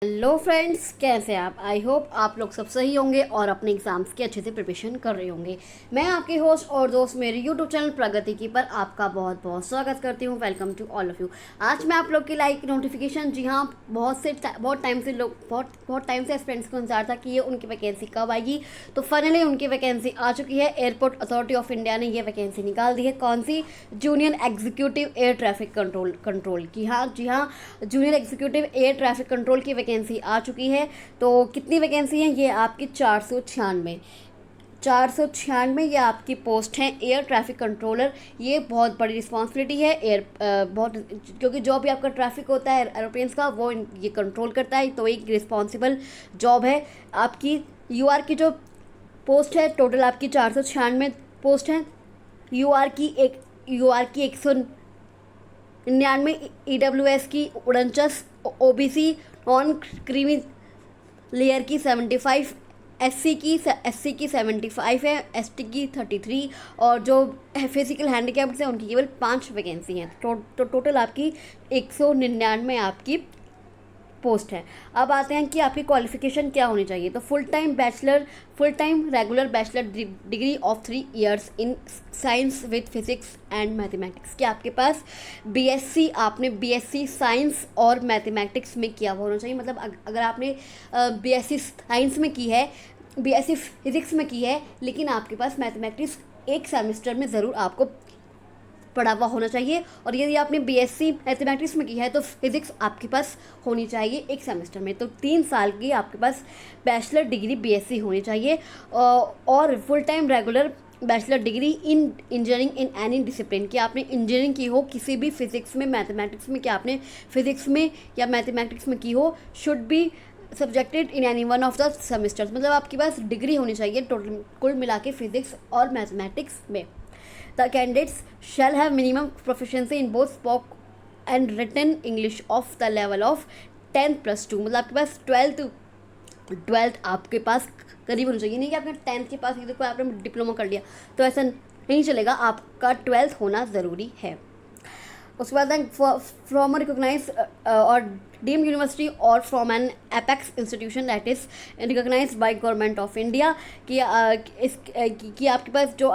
Hello friends, कैसे हैं आप। आई होप आप लोग सब सही होंगे और अपने एग्ज़ाम्स की अच्छे से प्रिपरेशन कर रहे होंगे। मैं आपके होस्ट और दोस्त मेरे यूट्यूब चैनल प्रगति की पर आपका बहुत बहुत स्वागत करती हूं। Welcome to all of you. आज मैं आप लोग की लाइक नोटिफिकेशन, जी हाँ, बहुत टाइम से फ्रेंड्स को इंतजार था कि ये उनकी वैकेंसी कब आएगी। तो फाइनली उनकी वैकेंसी आ चुकी है। एयरपोर्ट अथॉरिटी ऑफ इंडिया ने ये वैकेंसी निकाल दी है। कौन सी? Junior executive air traffic control की। हाँ जी हाँ, junior executive air traffic control की वैकेंसी आ चुकी है। तो कितनी वैकेंसी है? ये आपकी 496 ये आपकी पोस्ट है एयर ट्रैफिक कंट्रोलर। ये बहुत बड़ी रिस्पॉन्सिबिलिटी है। बहुत, क्योंकि जो भी आपका ट्रैफिक होता है एरोप्लेन्स का, वो ये कंट्रोल करता है। तो एक रिस्पॉन्सिबल जॉब है आपकी। यूआर की जो पोस्ट है, टोटल आपकी 496 पोस्ट है। यूआर की 199, EWS की 49, OBC नॉन क्रीमी लेयर की 75, एससी की 75 है, एसटी की 33, और जो फिजिकल हैंडीकैप्ड हैं उनकी केवल 5 वैकेंसी हैं। तो टोटल आपकी 199 आपकी पोस्ट है। अब आते हैं कि आपकी क्वालिफिकेशन क्या होनी चाहिए। तो full time regular bachelor degree of 3 years in science with physics and mathematics. कि आपके पास आपने बीएससी साइंस और मैथमेटिक्स में किया हुआ होना चाहिए। मतलब अगर आपने बीएससी साइंस में की है, बीएससी फिजिक्स में की है, लेकिन आपके पास मैथमेटिक्स एक सेमेस्टर में ज़रूर आपको पढ़ा हुआ होना चाहिए। और यदि आपने बीएससी मैथमेटिक्स में की है तो फिज़िक्स आपके पास होनी चाहिए एक सेमेस्टर में। तो 3 साल की आपके पास बैचलर डिग्री बीएससी होनी चाहिए। और full time regular bachelor degree in engineering in any discipline. कि आपने इंजीनियरिंग की हो किसी भी फिज़िक्स में, मैथमेटिक्स में, कि आपने फिज़िक्स में या मैथमेटिक्स में की हो, should be subjected in any one of the semesters. मतलब आपके पास डिग्री होनी चाहिए टोटल कुल मिला के फिज़िक्स और मैथमेटिक्स में। The candidates shall have minimum proficiency in both spoken and written English of the level of 10+2। मतलब आपके पास ट्वेल्थ आपके पास करीब होनी चाहिए। नहीं कि आपने 10th के पास, देखो आपने डिप्लोमा कर लिया तो ऐसा नहीं चलेगा, आपका 12th होना ज़रूरी है। उसके बाद फ्रॉम रिकोगनाइज और डीम्ड यूनिवर्सिटी और from N apex institution that is recognised by government of India. कि आपके पास जो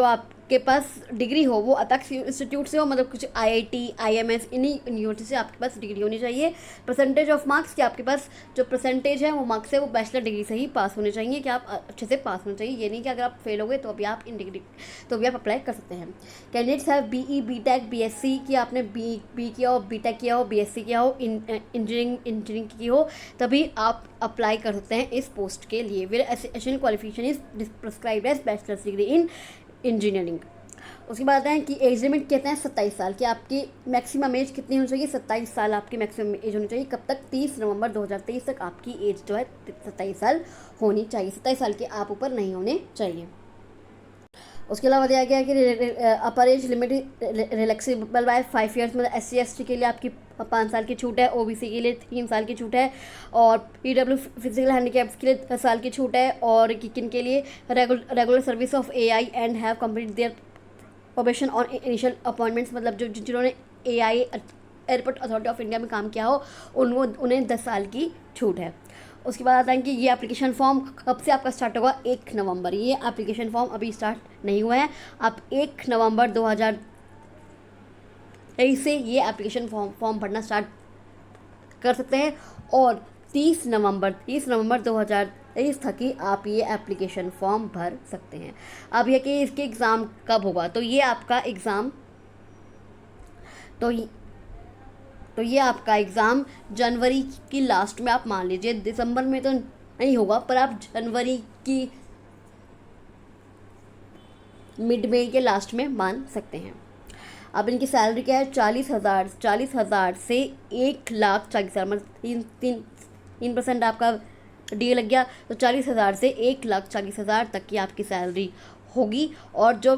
आपके पास डिग्री हो वो अपेक्स इंस्टीट्यूट से हो। मतलब कुछ आईआईटी, आईएमएस, इन्हीं यूनिवर्सिटी से आपके पास डिग्री होनी चाहिए। परसेंटेज ऑफ मार्क्स, कि आपके पास जो परसेंटेज है वो मार्क्स है वो बैचलर डिग्री से ही पास होने चाहिए। कि आप अच्छे से पास होने चाहिए। ये नहीं कि अगर आप फेल हो गए तो अभी आप अप्लाई कर सकते हैं। Candidates have BE, BTech, BSc. कि आपने बी किया हो, बीटेक किया हो, बीएससी किया हो, इंजीनियरिंग की हो, तभी आप अप्लाई कर सकते हैं इस पोस्ट के लिए। Where essential qualification is prescribed as bachelor's degree in engineering. उसके बाद है कि एज लिमिट कहते हैं 27 साल। कि आपकी मैक्सिमम एज कितनी होनी चाहिए? 27 साल आपकी मैक्सिमम एज होनी चाहिए। कब तक? 30 नवंबर 2023 तक आपकी एज जो है 27 साल होनी चाहिए। 27 साल के आप ऊपर नहीं होने चाहिए। उसके अलावा दिया गया है कि upper age limit relaxable by 5 years. मतलब SC/ST के लिए आपकी 5 साल की छूट है, OBC के लिए 3 साल की छूट है, और PW फिजिकल हैंडीकैप्स के लिए 10 साल की छूट है। और किन के लिए? Regular service of AI and have complete their probation on initial appointments. मतलब जिन्होंने AI airport authority of India में काम किया हो उन्हें 10 साल की छूट है। उसके बाद आता है कि ये एप्लीकेशन फॉर्म कब से आपका स्टार्ट होगा? 1 नवंबर। ये एप्लीकेशन फॉर्म अभी स्टार्ट नहीं हुआ है। आप 1 नवंबर 2023 से ये एप्लीकेशन फॉर्म भरना स्टार्ट कर सकते हैं। और 30 नवंबर 2023 तक ही आप ये एप्लीकेशन फॉर्म भर सकते हैं। अब ये कि इसके एग्ज़ाम कब होगा? तो ये आपका एग्ज़ाम तो ये आपका एग्ज़ाम जनवरी की लास्ट में, आप मान लीजिए दिसंबर में तो नहीं होगा, पर आप जनवरी की मिड में के लास्ट में मान सकते हैं। अब इनकी सैलरी क्या है? 40,000 से 1,40,000। मतलब 3% आपका डी लग गया तो 40,000 से 1,40,000 तक की आपकी सैलरी होगी। और जो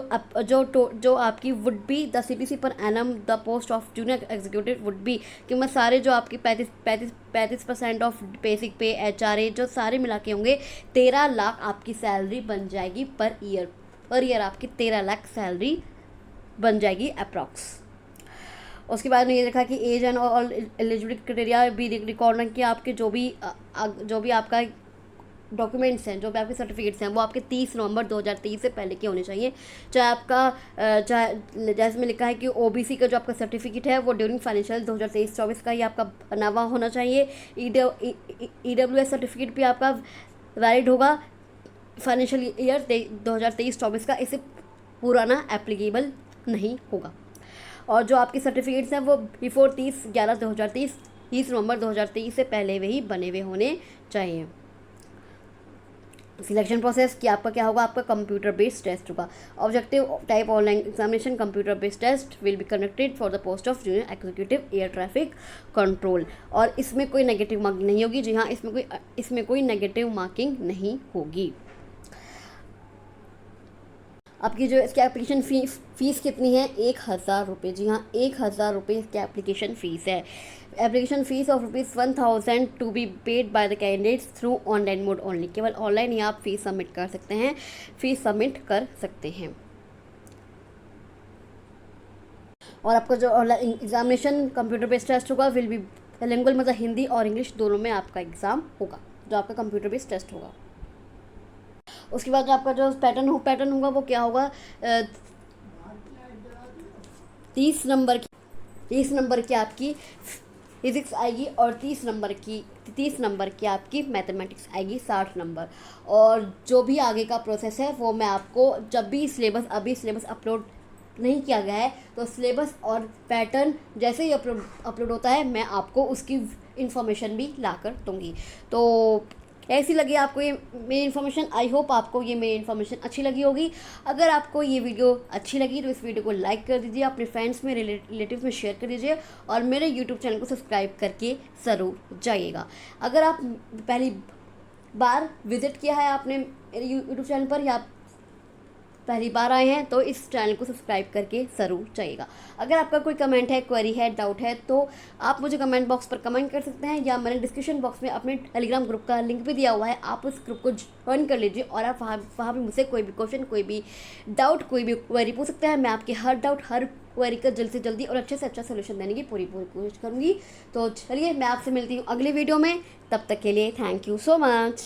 आपकी would be the CTC per annum the post of junior executive would be. कि मैं सारे जो आपकी 35% ऑफ बेसिक पे, HRA जो सारे मिला के होंगे, 13 लाख आपकी सैलरी बन जाएगी पर ईयर आपकी 13 लाख सैलरी बन जाएगी अप्रॉक्स। उसके बाद में ये लिखा कि age and all eligibility criteria भी रिकॉर्ड कि आपके जो भी आपका डॉक्यूमेंट्स हैं, जो भी आपके सर्टिफिकेट्स हैं, वो आपके 30 नवंबर 2023 से पहले के होने चाहिए। चाहे आपका चाहे जैसे में लिखा है कि ओबीसी का जो आपका सर्टिफिकेट है वो ड्यूरिंग फाइनेंशियल 2023-24 का ही आपका बना हुआ होना चाहिए। ईडब्ल्यूएस सर्टिफिकेट भी आपका वैलिड होगा फाइनेंशियल ईयर 2023-24 का, इससे पुराना एप्लीकेबल नहीं होगा। और जो आपके सर्टिफिकेट्स हैं वो बिफोर 30/11/2023 30 नवंबर 2023 से पहले वही बने हुए होने चाहिए। सिलेक्शन प्रोसेस कि आपका क्या होगा, आपका कंप्यूटर बेस्ड टेस्ट होगा। Objective type online examination computer based test will be conducted for the post of junior executive air traffic control. और इसमें कोई नेगेटिव मार्किंग नहीं होगी। जी हाँ, इसमें कोई नेगेटिव मार्किंग नहीं होगी। आपकी जो इसकी एप्लीकेशन फ़ीस कितनी है, 1000 रुपये। जी हाँ, 1000 रुपये इसकी एप्लीकेशन फ़ीस है। Application fees of ₹1000 to be paid by the candidates through online mode only. केवल ऑनलाइन ही आप फ़ीस सबमिट कर सकते हैं, और आपका जो online examination computer based test होगा विल बी बिलिंगुअल, मतलब हिंदी और इंग्लिश दोनों में आपका एग्ज़ाम होगा, जो आपका कंप्यूटर बेस्ड टेस्ट होगा। उसके बाद जो आपका जो पैटर्न होगा वो क्या होगा, 30 नंबर की आपकी फिज़िक्स आएगी और 30 नंबर की आपकी मैथमेटिक्स आएगी 60 नंबर। और जो भी आगे का प्रोसेस है वो मैं आपको जब भी सिलेबस अपलोड नहीं किया गया है तो सिलेबस और पैटर्न जैसे ही अपलोड होता है मैं आपको उसकी इन्फॉर्मेशन भी ला कर दूँगी। तो कैसी लगी आपको ये मेरी इन्फॉर्मेशन, आई होप आपको ये मेरी इन्फॉर्मेशन अच्छी लगी होगी। अगर आपको ये वीडियो अच्छी लगी तो इस वीडियो को लाइक कर दीजिए, अपने फ्रेंड्स में रिलेटिव्स में शेयर कर दीजिए और मेरे यूट्यूब चैनल को सब्सक्राइब करके ज़रूर जाइएगा। अगर आप पहली बार विज़िट किया है आपने मेरे यूट्यूब चैनल पर या पहली बार आए हैं तो इस चैनल को सब्सक्राइब करके ज़रूर जाइएगा। अगर आपका कोई कमेंट है, क्वेरी है, डाउट है तो आप मुझे कमेंट बॉक्स पर कमेंट कर सकते हैं, या मैंने डिस्क्रिप्शन बॉक्स में अपने टेलीग्राम ग्रुप का लिंक भी दिया हुआ है, आप उस ग्रुप को ज्वाइन कर लीजिए और आप वहाँ भी मुझसे कोई भी क्वेश्चन, कोई भी डाउट, कोई भी क्वेरी पूछ सकते हैं। मैं आपके हर डाउट, हर क्वेरी का जल्द से जल्दी और अच्छे से अच्छा सोल्यूशन देने की पूरी कोशिश करूँगी। तो चलिए मैं आपसे मिलती हूँ अगली वीडियो में, तब तक के लिए थैंक यू सो मच।